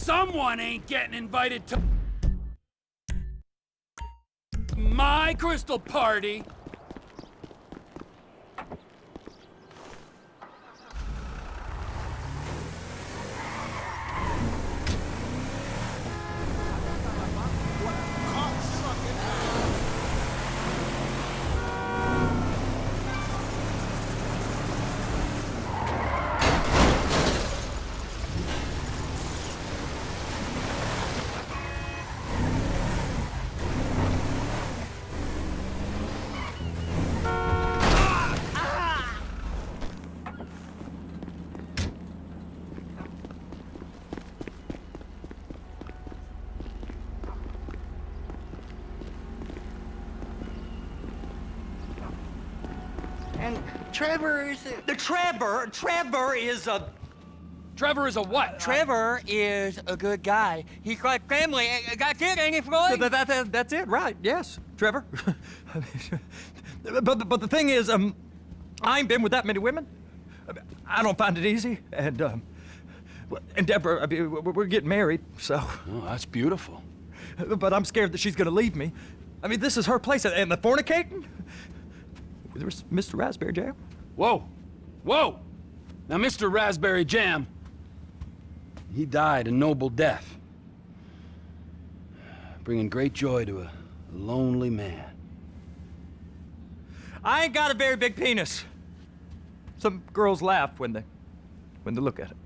Someone ain't getting invited to my crystal party. And Trevor is Trevor is a... Trevor is a what? Trevor is a good guy. He's like family. That's it, ain't it, Floyd? That's it, right? Yes, Trevor. but the thing is, I ain't been with that many women. I don't find it easy, and Deborah, I mean, we're getting married, so. Oh, that's beautiful. But I'm scared that she's gonna leave me. I mean, this is her place, and the fornicating? There's Mr. Raspberry Jam. Whoa, whoa! Now, Mr. Raspberry Jam, he died a noble death, bringing great joy to a lonely man. I ain't got a very big penis. Some girls laugh when they look at it.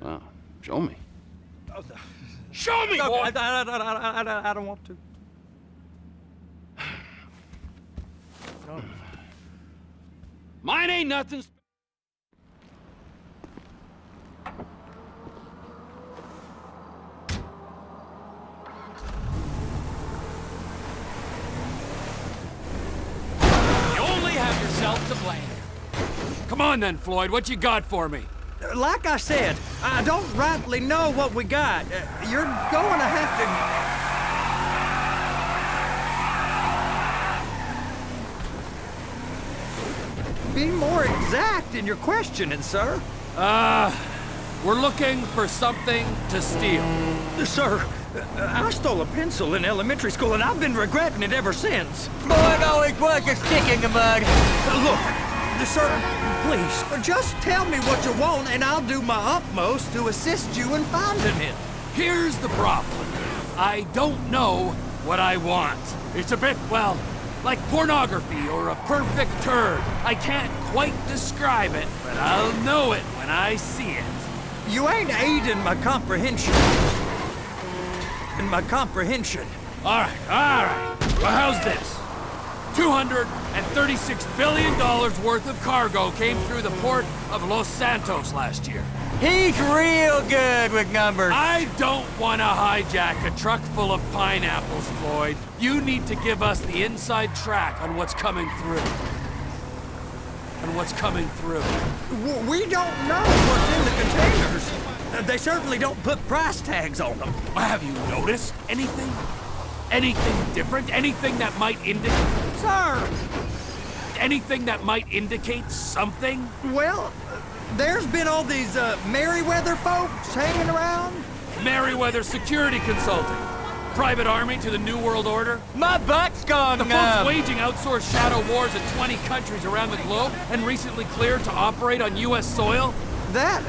Wow, show me. Show me, No, boy! I don't want to. No. Mine ain't nothing. You only have yourself to blame. Come on then, Floyd, what you got for me? Like I said, I don't rightly know what we got. You're going to have to be more exact in your questioning, sir. We're looking for something to steal. Sir, I stole a pencil in elementary school, and I've been regretting it ever since. Floyd always was a stick in the mud. Look, sir, please, just tell me what you want, and I'll do my utmost to assist you in finding it. Here's the problem. I don't know what I want. It's a bit, well, like pornography or a perfect turd. I can't quite describe it, but I'll know it when I see it. You ain't aiding my comprehension. All right. Well, how's this? $236 billion worth of cargo came through the port of Los Santos last year. He's real good with numbers. I don't want to hijack a truck full of pineapples, Floyd. You need to give us the inside track on what's coming through. We don't know what's in the containers. They certainly don't put price tags on them. Have you noticed anything? Anything different? Anything that might indicate... Sir! Anything that might indicate something? Well, there's been all these Merryweather folks hanging around. Merryweather Security Consulting. Private army to the New World Order. My butt's gone The numb. folks waging outsourced shadow wars in 20 countries around the globe and recently cleared to operate on U.S. soil. That,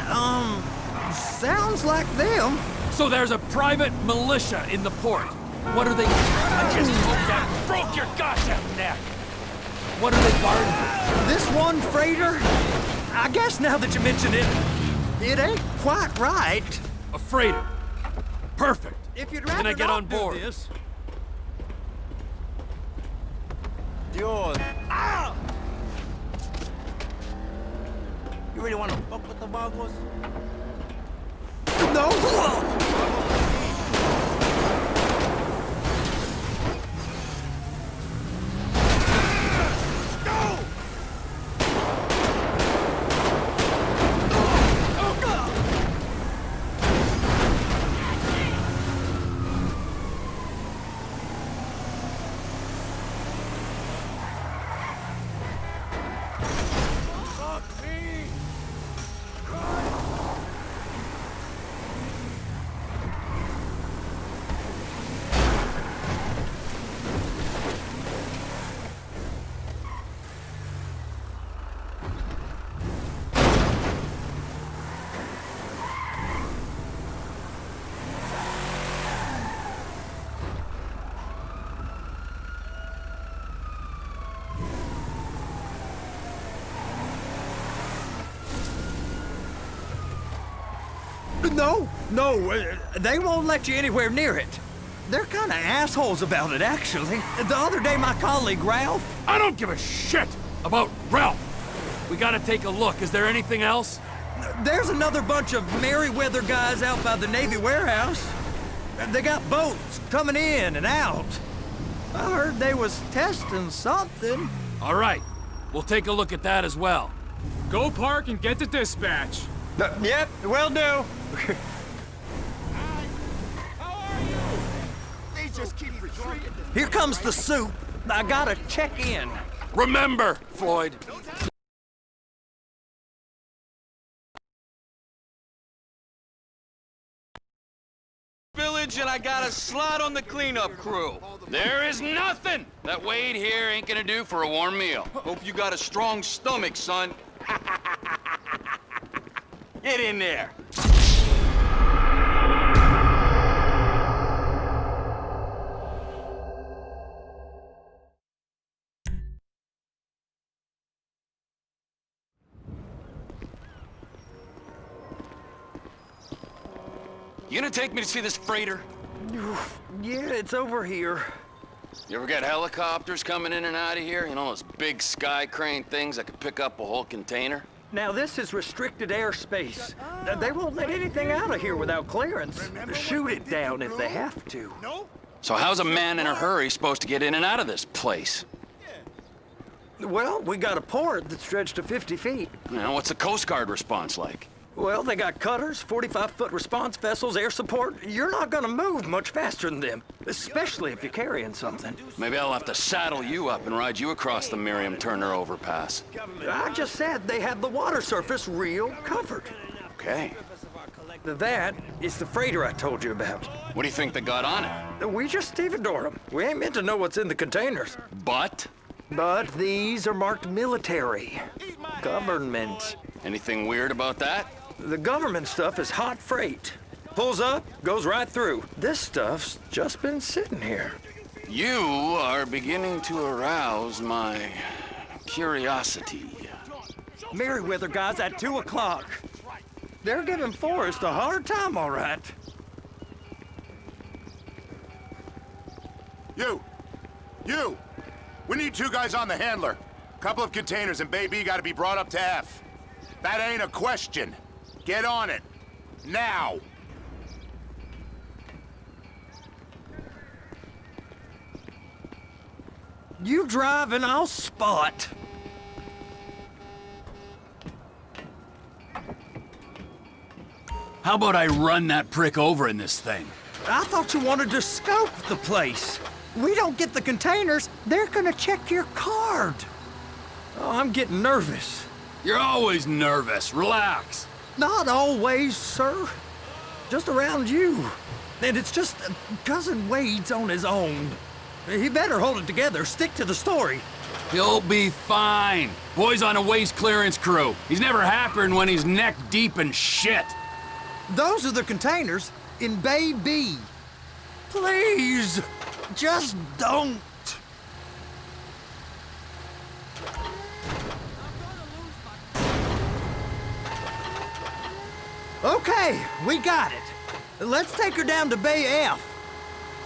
sounds like them. So there's a private militia in the port. What are they... I just hope that broke your goddamn neck. What are they guarding? This one freighter, I guess now that you mention it, it ain't quite right. A freighter. Perfect. If you'd Can rather I get not on board? do this. Dios. Ah! You really want to fuck with the Vagos? No! No, they won't let you anywhere near it. They're kind of assholes about it, actually. The other day, my colleague, Ralph... I don't give a shit about Ralph. We gotta take a look. Is there anything else? There's another bunch of Merryweather guys out by the Navy warehouse. They got boats coming in and out. I heard they was testing something. All right. We'll take a look at that as well. Go park and get to dispatch. Yep, will do. They just keep retreating. Here comes the soup. I gotta check in. Remember, Floyd. Village, and I got a slot on the cleanup crew. There is nothing that Wade here ain't gonna do for a warm meal. Hope you got a strong stomach, son. Get in there. You gonna take me to see this freighter? Yeah, it's over here. You ever got helicopters coming in and out of here? You know, those big sky crane things that could pick up a whole container? Now, this is restricted airspace. They won't let anything out of here without clearance. Shoot it down if they have to. So how's a man in a hurry supposed to get in and out of this place? Well, we got a port that's stretched to 50 feet. You know, what's the Coast Guard response like? Well, they got cutters, 45-foot response vessels, air support. You're not gonna move much faster than them, especially if you're carrying something. Maybe I'll have to saddle you up and ride you across the Miriam Turner overpass. I just said they have the water surface real covered. Okay. That is the freighter I told you about. What do you think they got on it? We just stevedore them. We ain't meant to know what's in the containers. But? But these are marked military. Government. Anything weird about that? The government stuff is hot freight. Pulls up, goes right through. This stuff's just been sitting here. You are beginning to arouse my curiosity. Merryweather guys at 2 o'clock. They're giving Forrest a hard time, all right. You! We need 2 guys on the handler. Couple of containers and Bay B gotta be brought up to F. That ain't a question. Get on it. Now! You drive and I'll spot. How about I run that prick over in this thing? I thought you wanted to scope the place. We don't get the containers, they're gonna check your card. Oh, I'm getting nervous. You're always nervous. Relax. Not always, sir. Just around you. And it's just Cousin Wade's on his own. He better hold it together, stick to the story. He'll be fine. Boy's on a waste clearance crew. He's never happier than when he's neck deep in shit. Those are the containers in Bay B. Please, just don't. Okay, we got it. Let's take her down to Bay F.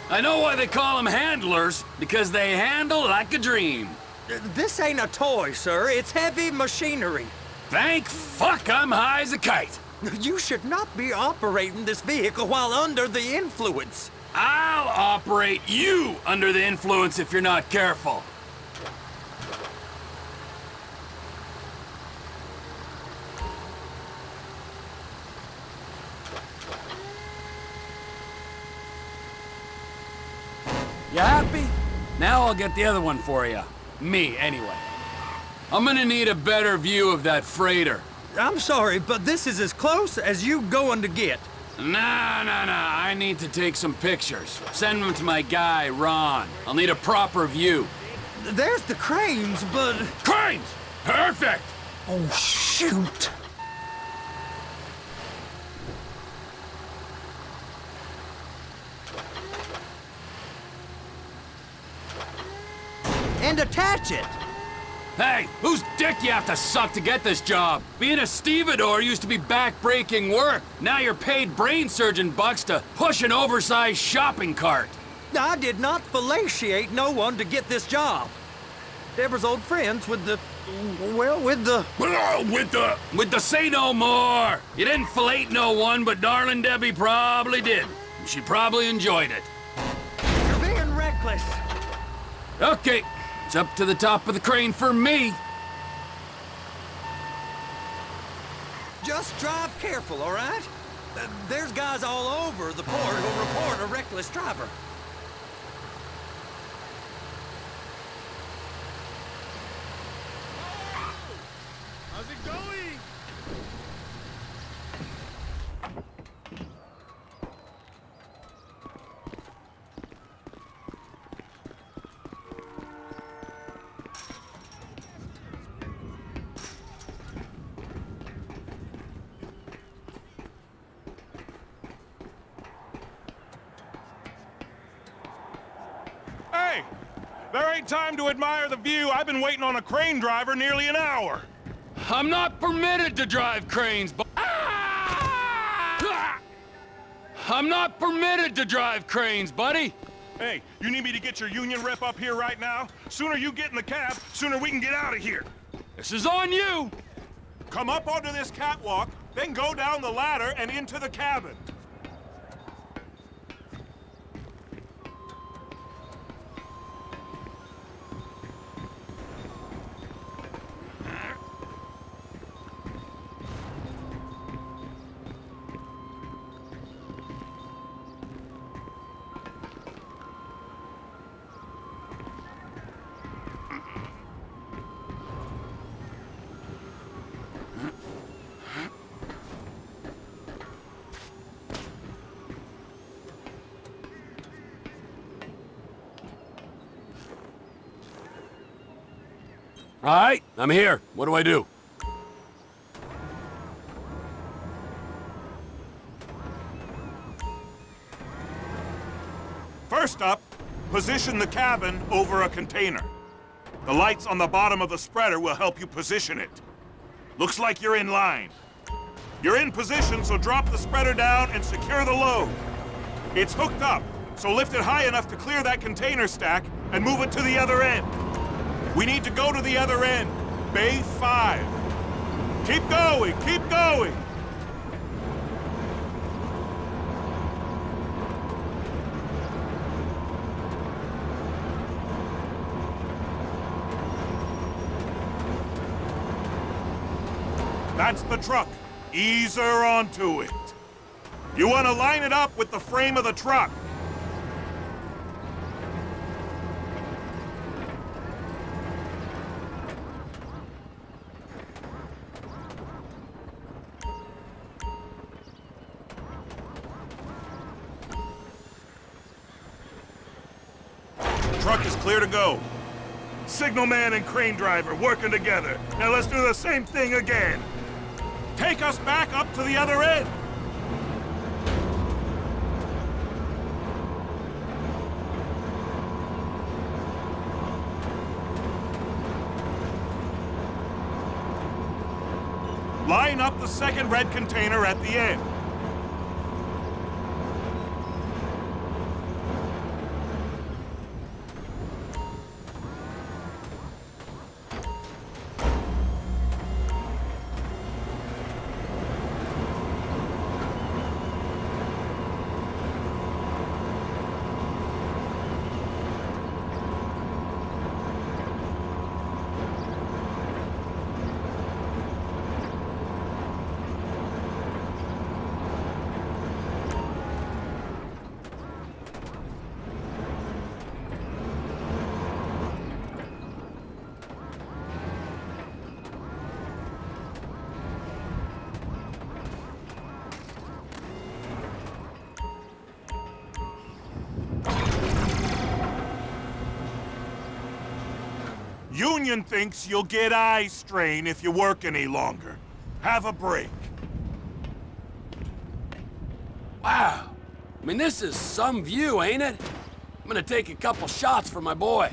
I know why they call them handlers, because they handle like a dream. This ain't a toy, sir. It's heavy machinery. Thank fuck I'm high as a kite. You should not be operating this vehicle while under the influence. I'll operate you under the influence if you're not careful. You happy? Now I'll get the other one for you. Me, anyway. I'm gonna need a better view of that freighter. I'm sorry, but this is as close as you going to get. Nah. I need to take some pictures. Send them to my guy, Ron. I'll need a proper view. There's the cranes, but... Cranes! Perfect! Oh, shoot. And attach it. Hey, whose dick you have to suck to get this job? Being a stevedore used to be back-breaking work. Now you're paid brain surgeon bucks to push an oversized shopping cart. I did not fellatiate no one to get this job. Deborah's old friends with the... well, with the... With the say no more! You didn't fillet no one, but darling Debbie probably did. She probably enjoyed it. You're being reckless. Okay, it's up to the top of the crane for me. Just drive careful, all right? There's guys all over the port who'll report a reckless driver. How's it going? Hey! There ain't time to admire the view. I've been waiting on a crane driver nearly an hour. I'm not permitted to drive cranes, but... I'm not permitted to drive cranes, buddy. Hey, you need me to get your union rep up here right now? Sooner you get in the cab, sooner we can get out of here. This is on you. Come up onto this catwalk, then go down the ladder and into the cabin. All right, I'm here. What do I do? First up, position the cabin over a container. The lights on the bottom of the spreader will help you position it. Looks like you're in line. You're in position, so drop the spreader down and secure the load. It's hooked up, so lift it high enough to clear that container stack and move it to the other end. We need to go to the other end, Bay 5. Keep going, keep going! That's the truck. Ease her onto it. You want to line it up with the frame of the truck. Truck is clear to go. Signalman and crane driver working together. Now let's do the same thing again. Take us back up to the other end. Line up the second red container at the end. Union thinks you'll get eye strain if you work any longer. Have a break. Wow. I mean, this is some view, ain't it? I'm gonna take a couple shots for my boy.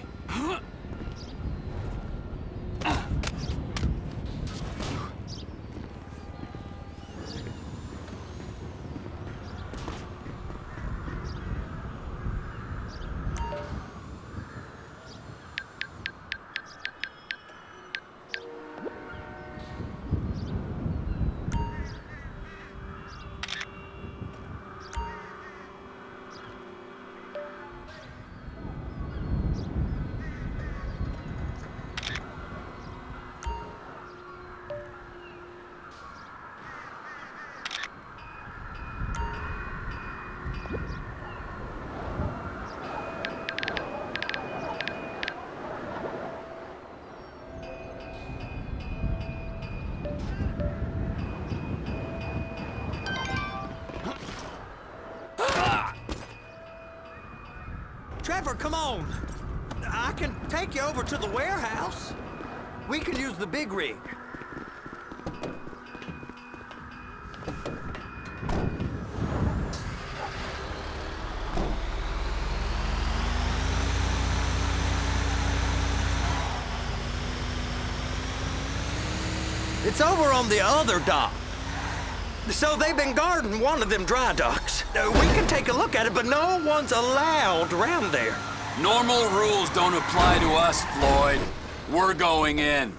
on. I can take you over to the warehouse. We can use the big rig. It's over on the other dock. So they've been guarding one of them dry docks. We can take a look at it, but no one's allowed around there. Normal rules don't apply to us, Floyd. We're going in.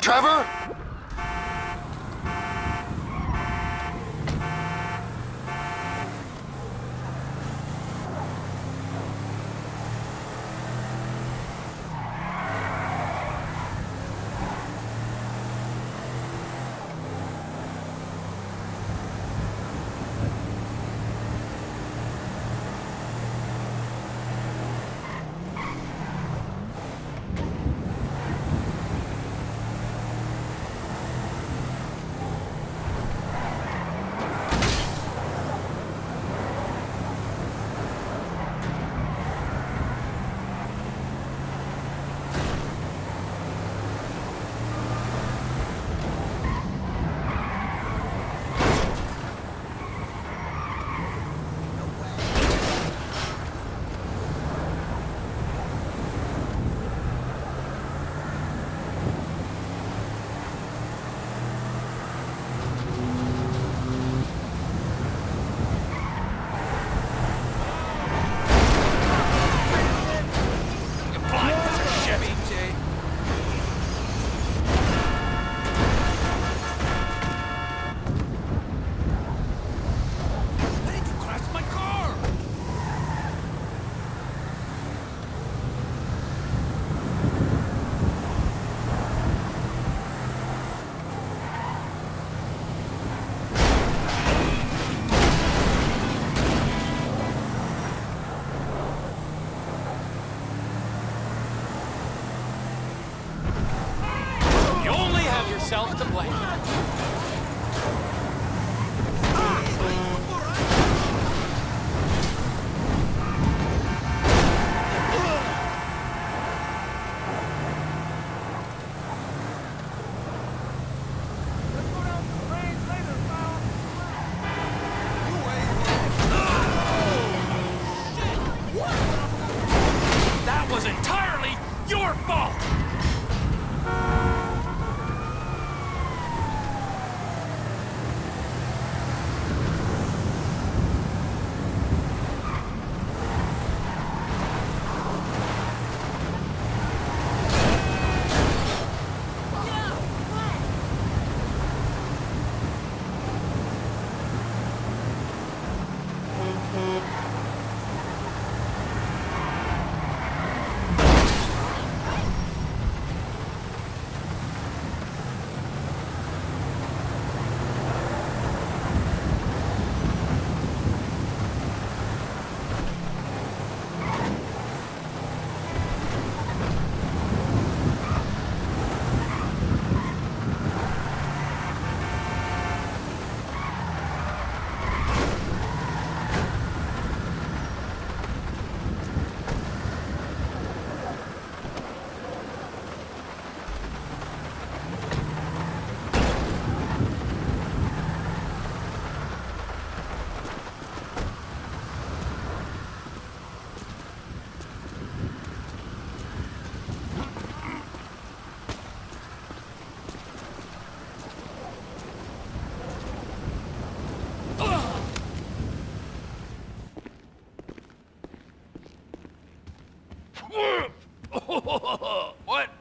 Trevor?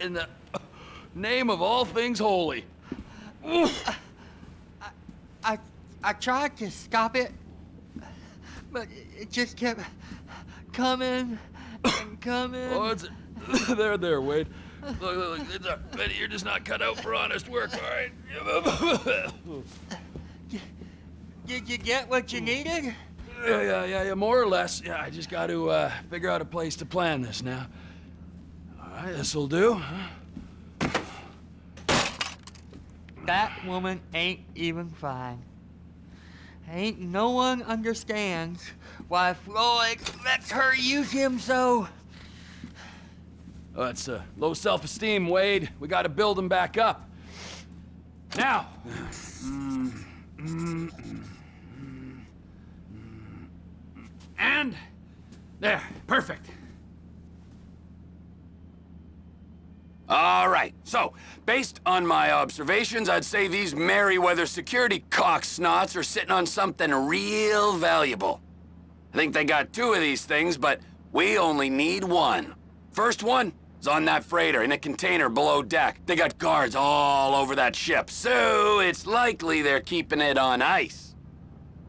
in the name of all things holy? I tried to stop it, but it just kept coming and coming. Oh, it's there, Wade. Look, Betty, you're just not cut out for honest work, all right? Did you get what you needed? Yeah, more or less. Yeah, I just got to figure out a place to plan this now. All right, this'll do. That woman ain't even fine. Ain't no one understands why Floyd lets her use him so. Oh, that's low self-esteem, Wade. We got to build him back up. Now. And there, perfect. All right, so, based on my observations, I'd say these Merryweather security cocksnots are sitting on something real valuable. I think they got 2 of these things, but we only need 1. First one is on that freighter in a container below deck. They got guards all over that ship, so it's likely they're keeping it on ice.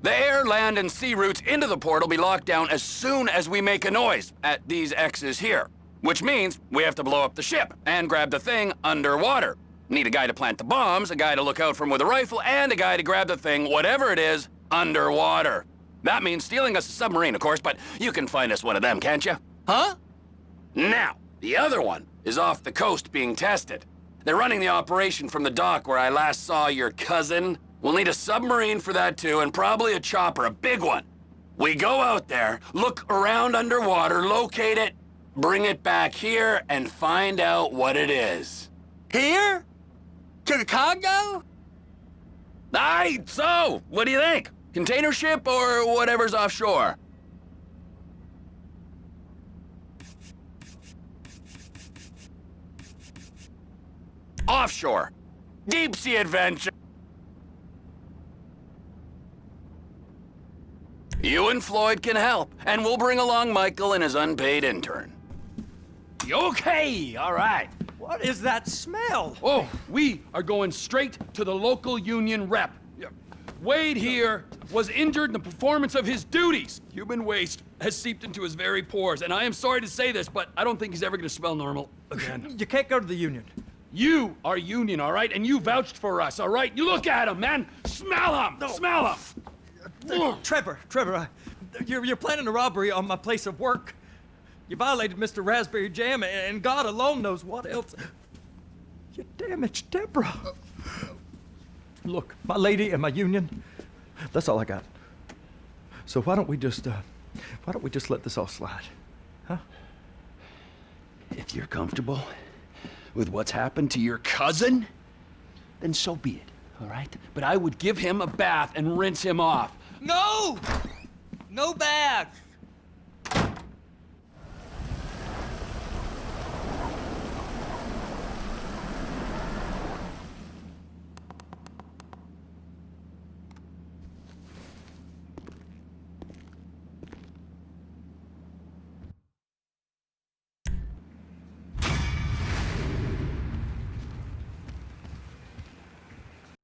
The air, land, and sea routes into the port will be locked down as soon as we make a noise at these X's here. Which means we have to blow up the ship and grab the thing underwater. Need a guy to plant the bombs, a guy to look out for him with a rifle, and a guy to grab the thing, whatever it is, underwater. That means stealing us a submarine, of course, but you can find us one of them, can't you? Huh? Now, the other one is off the coast being tested. They're running the operation from the dock where I last saw your cousin. We'll need a submarine for that too, and probably a chopper, a big one. We go out there, look around underwater, locate it, bring it back here, and find out what it is. Here? To the Congo? Aye, so, what do you think? Container ship or whatever's offshore? Offshore. Deep sea adventure. You and Floyd can help, and we'll bring along Michael and his unpaid intern. Okay, all right. What is that smell? Oh, we are going straight to the local union rep. Wade here was injured in the performance of his duties. Human waste has seeped into his very pores, and I am sorry to say this, but I don't think he's ever gonna smell normal again. You can't go to the union. You are union, all right? And you vouched for us, all right? You look at him, man. Smell him. No. Smell him. Trevor, you're planning a robbery on my place of work. You violated Mr. Raspberry Jam, and God alone knows what else. You damaged Deborah. Look, my lady and my union, that's all I got. So why don't we just let this all slide, huh? If you're comfortable with what's happened to your cousin, then so be it, all right? But I would give him a bath and rinse him off. No! No bath!